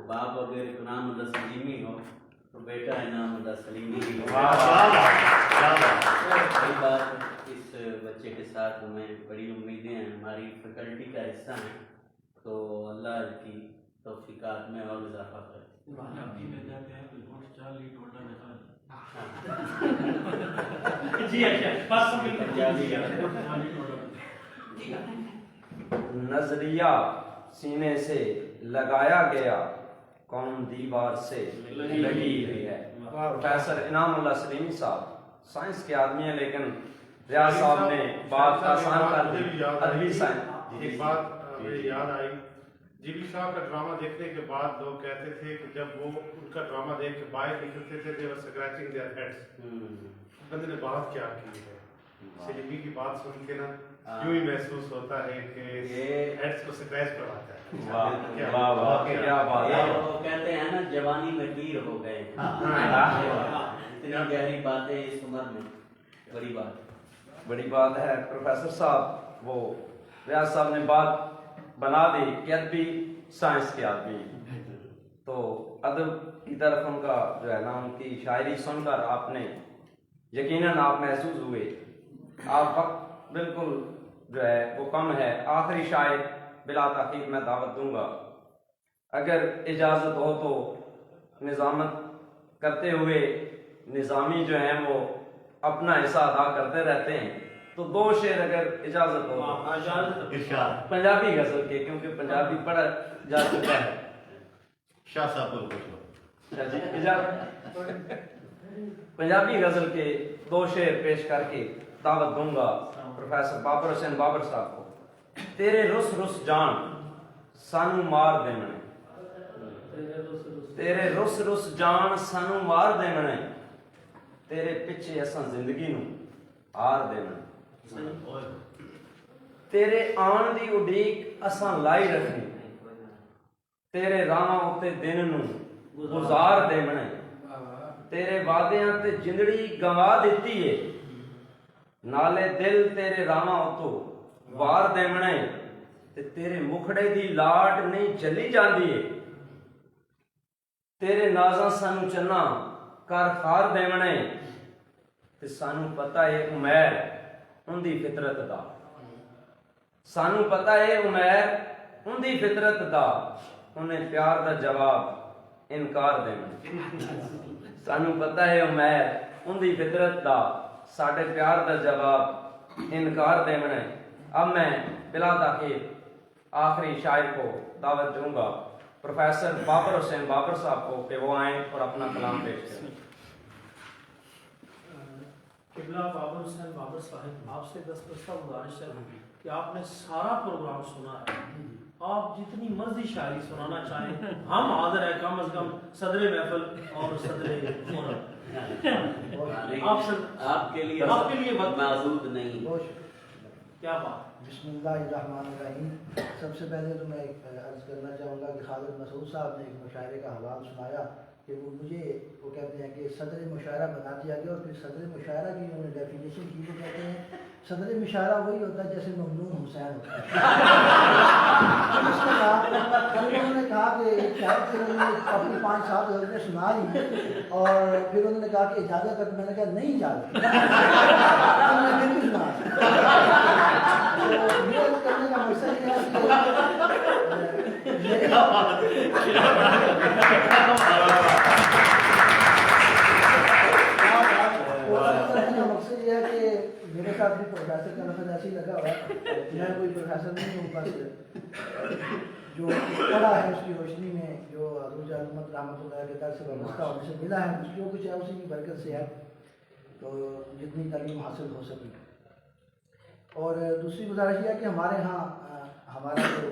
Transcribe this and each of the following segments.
باپ اگر انعام اللہ سلیمی ہو تو بیٹا انعام اللہ سلیمی ہی ہو. بڑی بات اس بچے کے ساتھ ہمیں بڑی امیدیں ہیں, ہماری فیکلٹی کا حصہ ہیں, تو اللہ کی توفیقات میں اور اضافہ کرے. نظریہ سینے سے لگایا گیا, کون دیوار سے لگی ہوئی ہے. پروفیسر انعام اللہ سلیمی صاحب سائنس کے آدمی ہیں, لیکن ریاض صاحب نے بات آسان کر دی. ادبی سائنس. ایک بات یاد آئی, جی بی صاحب کا ڈرامہ دیکھنے کے بعد لوگ کہتے تھے کہ جب وہ ان کا ڈرامہ دیکھ کے باہر نکلتے تھے they were scratching their heads. بندے نے بات کیا کی ہے, سلیمی کی بات سن کے نا یوں ہی محسوس ہوتا ہے کہ ہیڈز کو سکریچ کرواتا ہے. واہ واہ کیا بات ہے. وہ کہتے ہیں نا جوانی میں پیر ہو گئے, اتنی گہری باتیں اس عمر میں, بڑی بات بڑی بات ہے. پروفیسر صاحب وہ ریاض صاحب نے بات بنا دی کہ ادبی سائنس کے آدمی, تو ادب کی طرف ان کا جو ہے نا ان کی شاعری سن کر آپ نے یقیناً آپ محسوس ہوئے. آپ وقت بالکل جو ہے وہ کم ہے, آخری شاعر بلا تاخیر میں دعوت دوں گا, اگر اجازت ہو تو نظامت کرتے ہوئے نظامی جو ہیں وہ اپنا حصہ ادا کرتے رہتے ہیں, تو دو شعر اگر اجازت ہو پنجابی غزل کے, کیونکہ پنجابی پڑھا جا چکا ہے. شاہ صاحب کو پوچھو. پنجابی غزل کے دو شعر پیش کر کے دعوت دوں گا پروفیسر بابر حسین بابر صاحب کو. تیرے رس رس جان سانو مار دیمنے, تیرے رس رس جان سانو مار دیمنے, تیرے پیچھے اساں زندگی نو ہار دیمنے, تیرے آن دی اڈیک اساں لائی رکھنی, تیرے راہاں اتے دن نو گزار دیمنے, تیرے وعدیاں تے جندڑی گوا دیتی ہے, نالے دل تیرے راہاں اتو وار دیمنے, تے تیرے مکھڑے دی لاٹ نہیں چلی جاندی ہے, تیرے نازاں سانو چنا کر خار دیمنے, تے سانو پتہ ہے عمیر ان دی فطرت دا, سانو پتہ ہے عمیر ان دی فطرت دا, انہیں پیار دا جواب انکار دینا. سانو پتہ ہے عمیر ان دی فطرت دا, ساڈے پیار دا جواب انکار دینا. اب میں بلا تاخیر آخری شاعر کو دعوت دوں گا پروفیسر بابر حسین بابر صاحب کو کہ وہ آئیں اور اپنا کلام پیش کریں. قبلہ بابر حسین بابر صاحب, آپ سے دستبستہ گزارش ہے کہ آپ نے سارا پروگرام سنا ہے, آپ جتنی مرضی شاعری سنانا چاہیں ہم حاضر ہیں, کم از کم صدر محفل اور صدر فورم. آپ کے لیے وقت محدود نہیں. کیا بات. بسم اللہ الرحمن الرحیم. سب سے پہلے تو میں عرض کرنا چاہوں گا کہ خالد مسعود صاحب نے ایک مشاعرے کا حوال سنایا کہ وہ کہتے ہیں کہ صدر مشاعرہ بنا دیا گیا, اور پھر صدر مشاعرہ کی انہوں نے ڈیفینیشن کی. وہ کہتے ہیں صدر مشاعرہ وہی ہوتا ہے جیسے ممنون حسین ہوتا ہے. انہوں نے کہا کہ ایک شاعر سے انہوں نے اپنی 5-7 غزلیں سنا لی, اور پھر انہوں نے کہا کہ اجازت ہے, تو میں نے کہا نہیں اجازت, انہوں نے پھر بھی سنا. تو یہ کرنے کا مقصد یہ ہے کہ میرے ساتھ بھی پروفیسر کا لفظ ایسے ہی لگا ہوا ہے. میں کوئی پروفیسر نہیں ہوں, بس جو پڑھا ہے اس کی روشنی میں جو عروج علامت رحمۃ اللہ کے در سے وابستہ ہونے سے ملا ہے, جو کچھ ہے اسی کی برکت سے ہے, تو جتنی تعلیم حاصل ہو سکی. اور دوسری گزارش یہ ہے کہ ہمارے ہاں ہمارا جو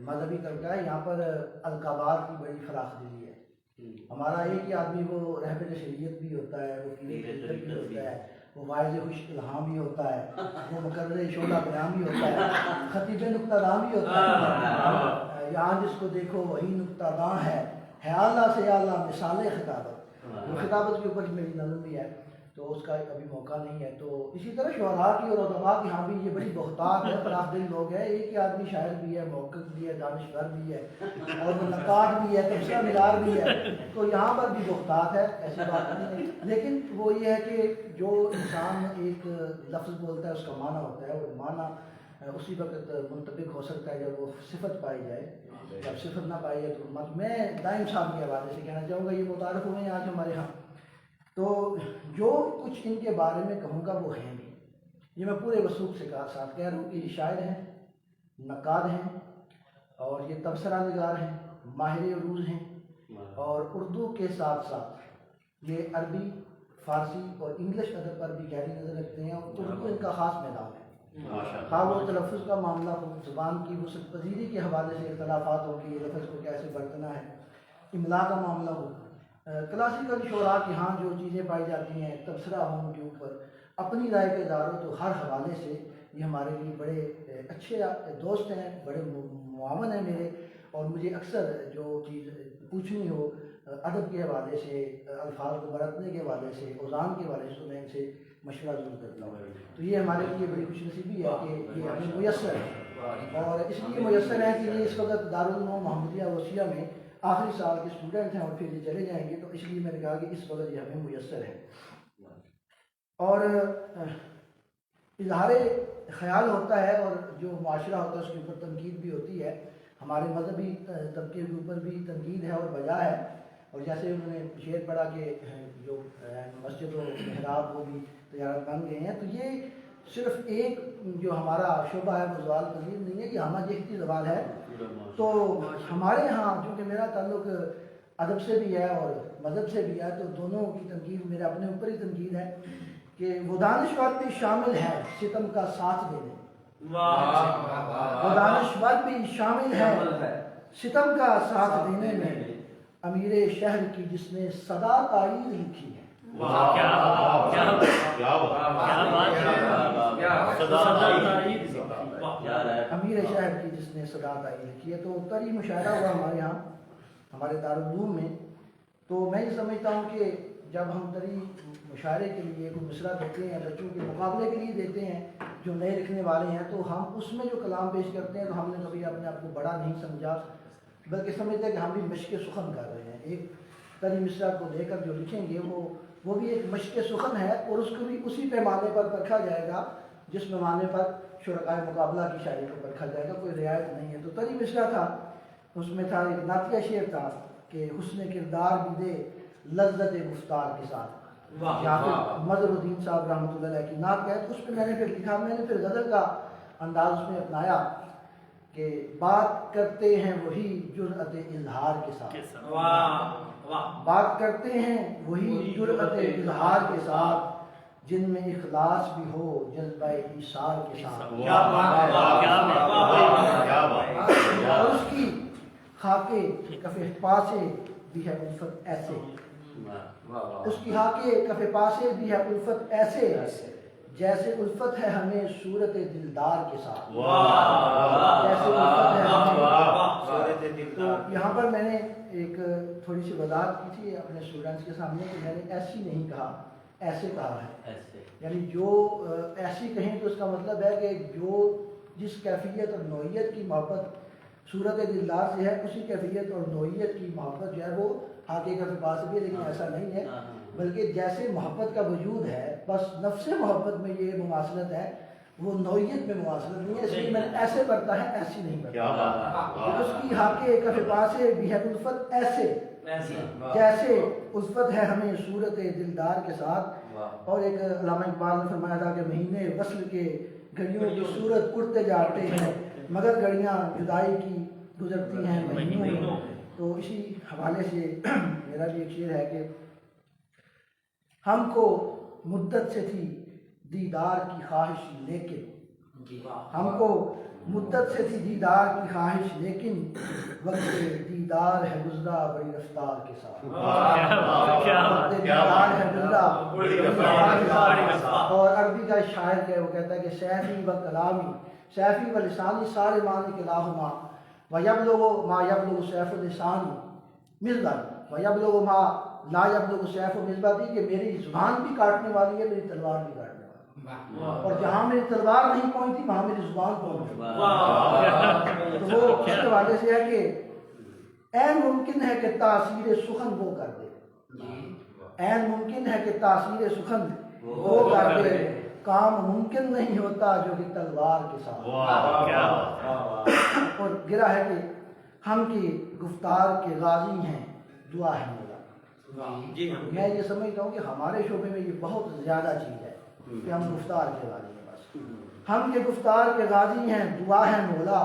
مذہبی طبقہ ہے یہاں پر القابات کی بڑی فراخ دلی ہے. ہمارا ایک ہی آدمی وہ رہبر شریعت بھی ہوتا ہے, وہ پیر طریقت بھی ہوتا ہے, وہ واعظ خوش الہام بھی ہوتا ہے, وہ مقرر شعلہ بیان بھی ہوتا ہے, خطیب نکتہ داں بھی ہوتا ہے. یہاں جس کو دیکھو وہی نکتہ داں ہے اعلیٰ سے اعلیٰ مثال خطابت. وہ خطابت کے اوپر میری نظم بھی ہے. تو اس کا ابھی موقع نہیں ہے. تو اسی طرح شعراء کی اور ادباء کی ہاں بھی یہ بڑی بہتات ہے, فراخ دل لوگ ہیں. ایک ہی آدمی شاعر بھی ہے, موقف بھی ہے, دانشور بھی ہے, اور وہ نقاد بھی ہے, تبصرہ نگار بھی ہے. تو یہاں پر بھی بہتات ہے, ایسی بات نہیں ہے. لیکن وہ یہ ہے کہ جو انسان ایک لفظ بولتا ہے اس کا معنی ہوتا ہے, اور معنی اسی وقت منطبق ہو سکتا ہے جب وہ صفت پائی جائے. جب صفت نہ پائی ہے تو میں دائم صاحب کے حوالے سے کہنا چاہوں گا, یہ متعارف ہوئے ہیں آج ہمارے ہاں. تو جو کچھ ان کے بارے میں کہوں گا وہ ہیں بھی, یہ میں پورے وثوق سے ساتھ کہہ رہا ہوں کہ یہ شاعر ہیں, نقاد ہیں, اور یہ تبصرہ نگار ہیں, ماہر عروض ہیں, اور اردو کے ساتھ ساتھ یہ عربی, فارسی اور انگلش ادب پر بھی گہری نظر رکھتے ہیں, اور اردو ان کا خاص میدان ہے. ہاں وہ تلفظ کا معاملہ ہو, زبان کی وسعت پذیری کے حوالے سے اختلافات ہو کہ یہ لفظ کو کیسے برتنا ہے, املا کا معاملہ ہو, کلاسیکل شعراء کی ہاں جو چیزیں پائی جاتی ہیں, تبصرہ ہو ان کے اوپر, اپنی رائے کے داروں, تو ہر حوالے سے یہ ہمارے لیے بڑے اچھے دوست ہیں, بڑے معاون ہیں میرے. اور مجھے اکثر جو چیز پوچھنی ہو ادب کے حوالے سے, الفاظ کو برتنے کے حوالے سے, اوزان کے حوالے سے, تو میں ان سے مشورہ ضرور کرتا ہوں. تو یہ ہمارے لیے بڑی خوش نصیبی ہے کہ یہ ہمیں میسر ہے, اور اس لیے میسر ہے کہ یہ اس وقت دارالعلوم محمدیہ وسیع میں آخری سال کے اسٹوڈنٹ ہیں, اور پھر یہ چلے جائیں گے. تو اس لیے میں نے کہا کہ اس وقت یہ ہمیں میسر ہے. اور اظہار خیال ہوتا ہے, اور جو معاشرہ ہوتا ہے اس کے اوپر تنقید بھی ہوتی ہے. ہمارے مذہبی طبقے کے اوپر بھی تنقید ہے اور بجا ہے. اور جیسے انہوں نے شعر پڑھا کہ جو مسجد و محراب وہ بھی تجارت بن گئے ہیں, تو یہ صرف ایک جو ہمارا شعبہ ہے وہ زوال پذیر نہیں ہے, یہ ہمہ جہتی زوال ہے. تو ہمارے ہاں چونکہ میرا تعلق ادب سے بھی ہے اور مذہب سے بھی ہے, تو دونوں کی تنقید میرے اپنے اوپر ہی تنقید ہے کہ وہ دانشور بھی شامل ہے ستم کا ساتھ دینے. وہ دانشور بھی شامل ہے ستم کا ساتھ دینے میں, امیر شہر کی جس نے صدا تائید لکھی ہے. امیر شہر کی جس نے صدا تائید لکھی ہے. تو تری مشاعرہ ہوا ہمارے یہاں ہمارے دارالعلوم میں. تو میں یہ سمجھتا ہوں کہ جب ہم تری مشاعرے کے لیے کوئی مصرع دیتے ہیں, بچوں کے مقابلے کے لیے دیتے ہیں جو نئے لکھنے والے ہیں, تو ہم اس میں جو کلام پیش کرتے ہیں تو ہم نے کبھی اپنے آپ کو بڑا نہیں سمجھا, بلکہ سمجھتے ہیں کہ ہم بھی مشق سخن کر رہے ہیں. ایک تری مصرع کو لے کر جو لکھیں گے وہ بھی ایک مشق سخن ہے, اور اس کو بھی اسی پیمانے پر پرکھا جائے گا جس پیمانے پر شرکائے مقابلہ کی شاعری کو پرکھا جائے گا, کوئی رعایت نہیں ہے. تو تری مصرع تھا, اس میں تھا ایک نعتیہ شعر تھا کہ حسن کردار بھی دے لذت گفتار کے ساتھ. یہاں پہ مظہر الدین صاحب رحمۃ اللہ علیہ کی نعت ہے. تو اس پہ میں نے پھر لکھا, میں نے پھر غزل کا انداز اس میں اپنایا کہ بات کرتے ہیں وہی جرأت اظہار کے ساتھ. بات کرتے ہیں وہی جرأت اظہار کے ساتھ جن میں اخلاص بھی ہو جذبہ ایثار کے ساتھ. اور اس کی خاکے کف پاسے بھی ہے الفت ایسے, اس کی خاکے کف پاسے بھی ہے الفت ایسے جیسے الفت ہے ہمیں صورت دلدار کے ساتھ. جیسے الفت ہے ہمیں. تو یہاں پر میں نے ایک تھوڑی سی وضاحت کی تھی اپنے اسٹوڈنٹس کے سامنے کہ میں نے ایسی نہیں کہا, ایسے کہا ہے. یعنی جو ایسی کہیں تو اس کا مطلب ہے کہ جو جس کیفیت اور نوعیت کی محبت صورت دلدار سے ہے, اسی کیفیت اور نوعیت کی محبت جو ہے وہ آگے کا پاس بھی ہے. لیکن ایسا نہیں ہے, بلکہ جیسے محبت کا وجود ہے بس نفس محبت میں یہ مماثلت ہے, وہ نوعیت میں مماثلت نہیں ہے. اس لیے میں نے ایسے کرتا ہے, ایسی نہیں کرتا. اس کی حاکے کف پاسے بھی ہے الفت ایسے جیسے الفت ہے ہمیں صورت دلدار کے ساتھ. اور ایک علامہ اقبال نے فرمایا تھا کہ مہینے وصل کے گھڑیوں کی صورت اڑتے جاتے ہیں مگر گھڑیاں جدائی کی گزرتی ہیں مہینوں. تو اسی حوالے سے میرا بھی ایک شعر ہے کہ ہم کو مدت سے تھی دیدار کی خواہش لیکن, ہم کو مدت سے تھی دیدار کی خواہش لیکن وقت دیدار ہے گزرا بڑی رفتار کے ساتھ. وقت دیدار ہے گزرا بڑی رفتار کے ساتھ. اور عربی کا شاعر ہے, وہ کہتا ہے کہ سیفی و کلامی سیفی و لسانی سارے معنی کلاہما ویبلغ ما یبلغ سیف اللسان مثلا ویبلغ ما لا یبلغ السیف مصباح دی کہ میری زبان بھی کاٹنے والی ہے، میری تلوار بھی کاٹنے والی ہے، اور جہاں میری تلوار نہیں پہنچتی وہاں میری زبان پہنچتی۔ تو وہ اس حوالے سے ہے کہ عین ممکن ہے کہ تاثیر سخن وہ کر دے، عین ممکن ہے کہ تاثیر سخن وہ کر دے، کام ممکن نہیں ہوتا جو کہ تلوار کے ساتھ۔ اور گرا ہے کہ ہم کی گفتار کے غازی ہیں، دعا ہے مولا۔ میں یہ سمجھتا ہوں کہ ہمارے شعبے میں یہ بہت زیادہ چیز ہے کہ ہم گفتار کے غازی ہیں، بس ہم کے گفتار کے غازی ہیں، دعا ہے مولا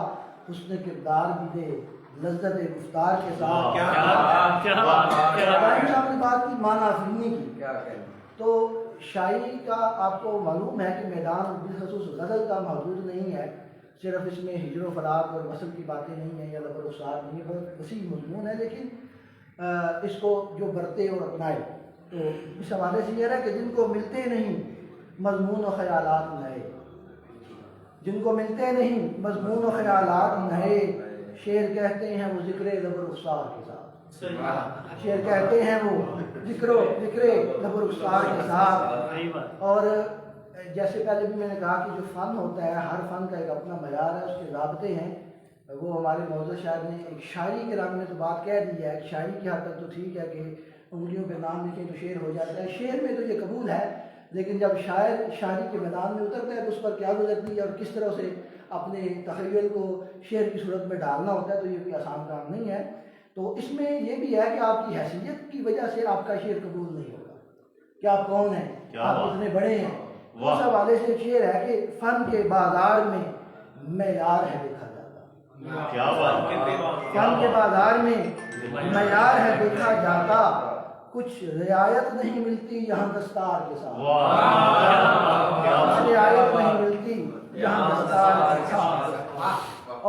حسن کردار بھی دے لذت گفتار کے ساتھ۔ ابراہیم صاحب نے بات کی معنی افرینی کی، تو شاعری کا آپ کو معلوم ہے کہ میدان بالخصوص غزل کا محدود نہیں ہے، صرف اس میں ہجر و فراق اور وصل کی باتیں نہیں ہیں یا لب و رخسار نہیں ہے، بہت وسیع مضمون ہے، لیکن اس کو جو برتے اور اپنائے تو اس حوالے سے یہ ہے کہ جن کو ملتے نہیں مضمون و خیالات نئے، جن کو ملتے نہیں مضمون و خیالات نئے، شعر کہتے ہیں وہ ذکر لب و رخسار کے ساتھ، شعر کہتے ہیں وہ ذکر لب و رخسار کے ساتھ۔ اور جیسے پہلے بھی میں نے کہا کہ جو فن ہوتا ہے ہر فن کا ایک اپنا معیار ہے، اس کے ضابطے ہیں، وہ ہمارے معزز شاعر نے ایک شاعری کے رنگ میں تو بات کہہ دی ہے، شاعری کی حد تک تو ٹھیک ہے کہ انگلیوں پہ نام لکھیں تو شعر ہو جاتا ہے، شعر میں تو یہ قبول ہے، لیکن جب شاعر شاعری کے میدان میں اترتا ہے تو اس پر کیا گزرتی ہے اور کس طرح سے اپنے تخیل کو شعر کی صورت میں ڈالنا ہوتا ہے، تو یہ کوئی آسان کام نہیں ہے۔ تو اس میں یہ بھی ہے کہ آپ کی حیثیت کی وجہ سے آپ کا شعر قبول نہیں ہوگا کہ آپ کون ہیں، آپ اتنے بڑے ہیں۔ اس حوالے سے ایک شعر ہے کہ فن کے بازار میں معیار ہے دیکھا جاتا، فن کے بازار میں معیار ہے دیکھا جاتا، کچھ رعایت نہیں ملتی یہاں دستار کے ساتھ، کچھ رعایت نہیں ملتی یہاں دستار کے ساتھ۔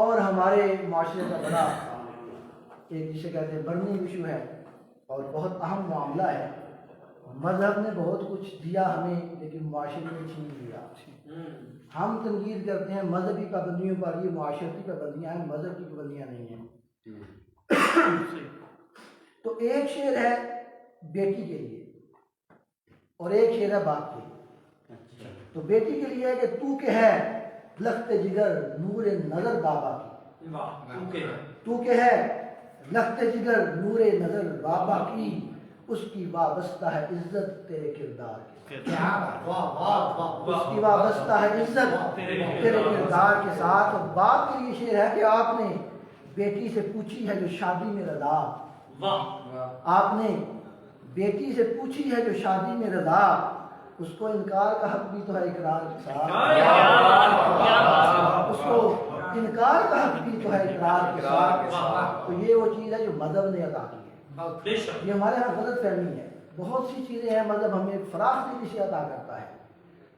اور ہمارے معاشرے کا بڑا ایک جسے کہتے ہیں برننگ ایشو ہے اور بہت اہم معاملہ ہے، مذہب نے بہت کچھ دیا ہمیں لیکن معاشرے نے چھین لیا۔ ہم تنقید کرتے ہیں مذہبی پابندیوں پر، یہ معاشرتی پابندیاں ہیں، مذہب کی پابندیاں نہیں ہیں۔ تو ایک شعر ہے بیٹی کے لیے اور ایک شعر ہے باپ کے لیے۔ تو بیٹی کے لیے ہے کہ تو کہ ہے لخت جگر نور نظر بابا کی، تو کہ ہے لخت جگر نور نظر بابا کی، اس کی وابستہ ہے عزت تیرے کردار کے ساتھ، اس کی وابستہ ہے عزت تیرے کردار کے ساتھ۔ اور باپ کے لیے شعر ہے کہ آپ نے بیٹی سے پوچھی ہے جو شادی میں رضا، آپ نے بیٹی سے پوچھی ہے جو شادی میں رضا، اس کو انکار کا حق بھی تو ہے اقرار کے ساتھ، اس کو انکار کا حق بھی تو ہے اقرار کے ساتھ۔ تو یہ وہ چیز ہے جو مذہب نے عطا کی ہے، یہ ہمارے ہاں غلط فہمی ہے۔ بہت سی چیزیں ہیں مذہب ہمیں فراخ دلی سے عطا کرتا ہے،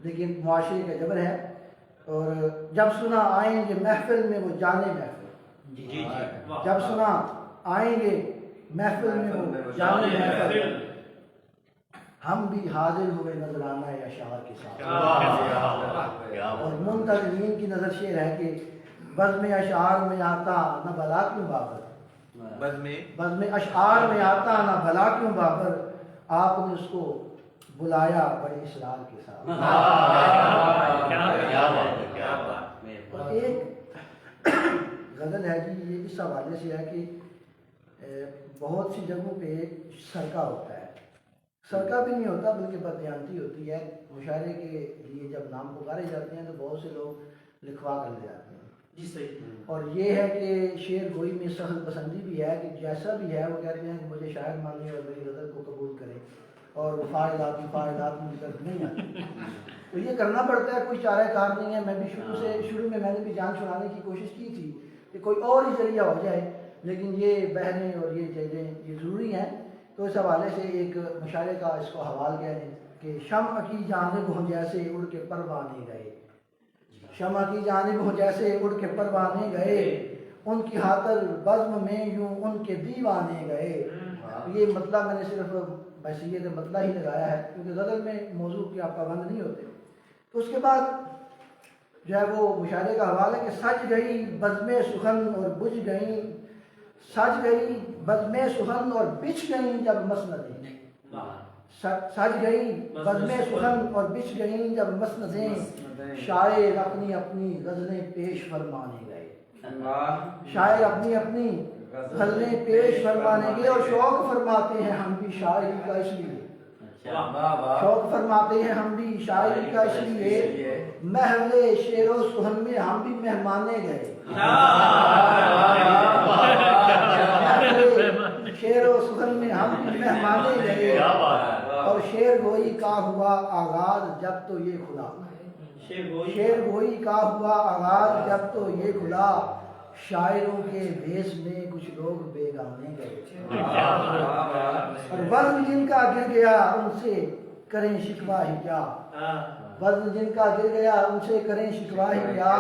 لیکن معاشرے کا جبر ہے۔ اور جب سنا آئیں گے محفل میں وہ جانے محفل، جب سنا آئیں گے محفل میں وہ جانے محفل، ہم بھی حاضر ہوئے نظرانہ اشعار کے ساتھ۔ اور منتظرین کی نظر شعر ہے کہ بزم اشعار میں آتا نہ بھلا کیوں بابر، بزم اشعار میں آتا نہ بھلا کیوں بابر، آپ نے اس کو بلایا بڑے اصرار کے ساتھ۔ اور ایک غزل ہے جی، یہ اس حوالے سے ہے کہ بہت سی جگہوں پہ سرقہ ہوتا ہے، سرقہ بھی نہیں ہوتا بلکہ بددیانتی ہوتی ہے۔ مشاعرے کے لیے جب نام پکارے جاتے ہیں تو بہت سے لوگ لکھوا کر لے جاتے ہیں جی صحیح۔ اور یہ ہے کہ شعر گوئی میں سخت پسندی بھی ہے کہ جیسا بھی ہے وہ کہتے ہیں کہ مجھے شاعر مانے اور میری غزل کو قبول کرے، اور وہ فائدات مجھ تک نہیں آتی، تو یہ کرنا پڑتا ہے، کوئی چارہ کار نہیں ہے۔ میں بھی شروع میں نے بھی جان چھڑانے کی کوشش کی تھی کہ کوئی اور ہی ذریعہ ہو جائے، لیکن یہ بہنیں اور یہ چیزیں یہ ضروری ہیں۔ تو اس حوالے سے ایک مشاعرے کا اس کو حوال کیا ہے کہ شمع کی جانب ہوں جیسے اڑ کے پروانے گئے، شمع کی جانب ہوں جیسے اڑ کے پروانے گئے، ان کی خاطر بزم میں یوں ان کے دیوانے گئے۔ یہ مطلب میں نے صرف بحیثیت مطلب ہی لگایا ہے کیونکہ غزل میں موضوع کے آپ پابند نہیں ہوتے۔ تو اس کے بعد جو ہے وہ مشاعرے کا حوالہ ہے کہ سج گئی بزم سخن اور بجھ گئیں، سج گئی بزم سخن اور بچھ گئیں جب مسندیں، سج گئی بزم سخن اور بچھ گئیں جب مسندیں، شاعر اپنی اپنی غزلیں پیش فرمانے گئے، شاعر اپنی اپنی غزلیں پیش فرمانے گئے، اور شوق فرماتے ہیں ہم بھی شاعری کا اس لیے، شوق فرماتے ہیں ہم بھی شاعری کا اس لیے، محل شعر و سخن میں ہم بھی مہمانے گئے، شعر و سخن میں ہم بھی مہمانے گئے، اور شعر گوئی کا ہوا آغاز جب تو یہ کھلا، شعر گوئی کا ہوا آغاز جب تو یہ کھلا، شاعروں کے بھیس میں کچھ لوگ بیگانے گئے، اور وزن جن کا گر گیا ان سے کریں شکوہ ہی کیا، وزن جن کا گر گیا ان سے کریں شکوہ ہی کیا،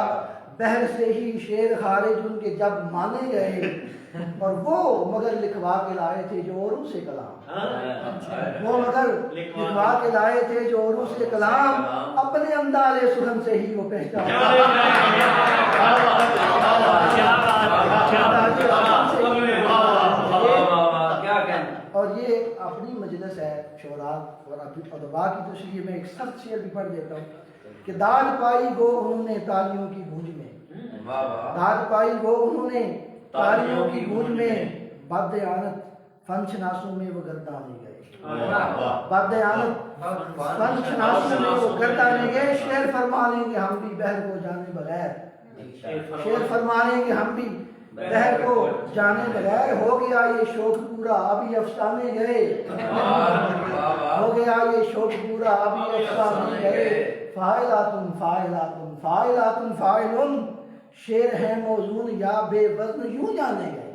بحر سے ہی شعر خارج ان کے جب مانے گئے، اور وہ مگر لکھوا کے لائے تھے جو اوروں سے کلام، وہ مگر لکھوا کے لائے تھے جو اوروں سے کلام، اپنے انداز سخن سے ہی وہ پہچان، اور یہ اپنی مجلس ہے شعراء اور ادباء کی تشریح میں ایک سخت شعر بھی پڑھ دیتا ہوں کہ داد پائی گو انہوں نے تالیوں کی گونج میں، داد پائی گو انہوں نے تالیوں کی گونج میں، بد دیانت فن شناسوں میں وہ گردانے گئے، بد دیانت فن شناسوں میں وہ گردانے گئے، شعر فرما لیں گے ہم بھی بحر کو جانے بغیر، شعر فرما لیں گے ہم بھی بحر کو جانے بغیر، ہو گیا یہ شوق پورا ابھی افسانے گئے، ہو گیا یہ شوق پورا ابھی افسانے گئے، فاعلاتن فاعلاتن فاعلاتن فاعلن، شعر ہے موزون یا بے وزن یوں جانے گئے،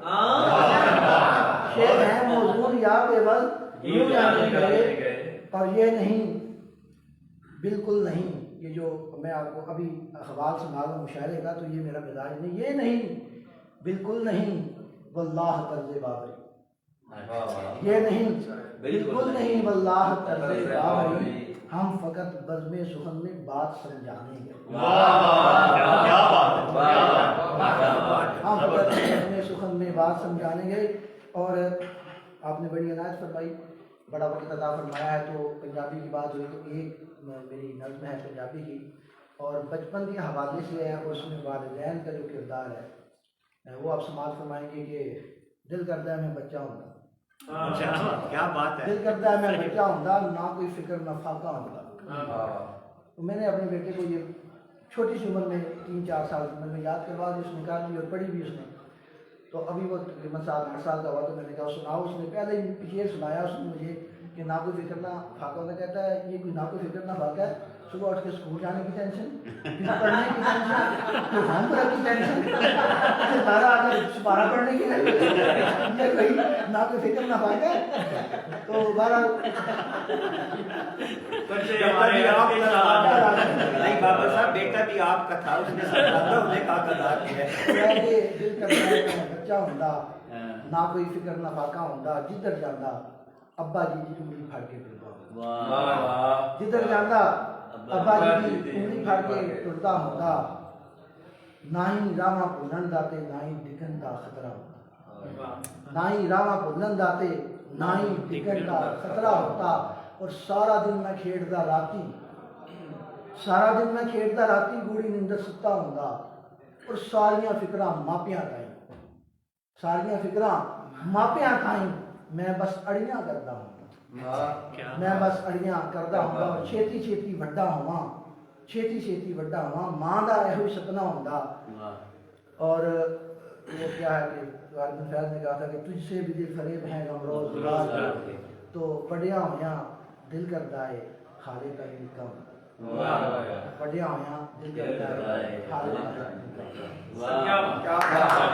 شعر ہے موزون یا بے وزن یوں جانے گئے، اور یہ نہیں بالکل نہیں، یہ جو میں آپ کو ابھی اخبار سنا رہا ہوں مشاعرے کا، تو یہ میرا مزاج نہیں، یہ نہیں بالکل نہیں واللہ طرز بابری، یہ نہیں بالکل نہیں واللہ طرز بابری، ہم فقط بزم سخن میں بات سمجھانے گئے، ہم فقط بزم سخن میں بات سمجھانے گئے، اور آپ نے بڑی عنایت فرمائی، بڑا وقت عطا فرمایا ہے، تو پنجابی کی بات ہوئی تو ایک میری نظم ہے پنجابی کی، اور بچپن کے حوالے سے ہے، اس میں والدین کا جو کردار ہے وہ آپ سماعت فرمائیں گے کہ دل کرتا ہے میں بچہ ہوں، کیا بات ہے، دل کرتا ہے میں بچہ ہوں، نہ کوئی فکر نہ فاقہ ہوں، تو میں نے اپنے بیٹے کو یہ چھوٹی سی عمر میں 3-4 سال کی عمر میں یاد کروا دی، اس نے کہا اور پڑھی بھی اس نے، تو ابھی وہ تقریباً 7-8 سال کا ہوا، تو میں نے کہا سناؤ، اس نے پہلے ہی یہ سنایا اس نے مجھے کہ نہ کوئی فکر نہ فاقہ، میں کہتا ہے یہ کوئی نہ کوئی فکر نہ فاقہ ہے، صبح اٹھ کے اسکول جانے کی ٹینشن، پھر پڑھنے کی ٹینشن، پھر ہوم ورک کی ٹینشن، پھر بارہ آگے سپارہ پڑھنے کی ٹینشن، یہ کوئی نہ کوئی فکر نہ فاقہ ہے، تو بارہ نہیں بابا صاحب بیٹا بھی آپ کا تھا، اس نے سمجھاتا انہیں کہا کدا کیا کہ دل کرتا ہے میں بچہ ہوں، نہ کوئی فکر نہ فاقہ ہوں، جدھر جانا ابا جی کی انگلی پھڑ کے ٹرتا، جدھر جانا ابا جی کی انگلی پھڑ کے ٹرتا ہوں، نہ ہی راواں بھولن داتے نہ ہی ڈگن دا خطرہ ہوتا، نہ ہی راواں بھولن داتے نہ ہی ڈگن دا خطرہ ہوتا، اور سارا دن میں کھیڑتا راتی، سارا دن میں کھیڑتا راتی گوڑی نندر ستا ہوں، اور ساریاں فکراں ماپیاں تائیں، ساریاں فکراں ماپیاں تائیں، میں بس اڑیاں کرتا ہوں، میں بس اڑیاں کرتا ہوں، اور چھیتی چھیتی وڈا ہوا، چھیتی چھیتی وڈا ہوا، ماں دا ایہو سپنا ہوندا، اور وہ کیا ہے کہ بن فیض نے کہا تھا کہ تجھ سے بھی دل فریب ہیں غمروز تو پڑھیا ہویاں دل کرتا ہے خالے کا دل کم، پڑھیا ہویاں دل کرتا ہے خالے کا دل کم۔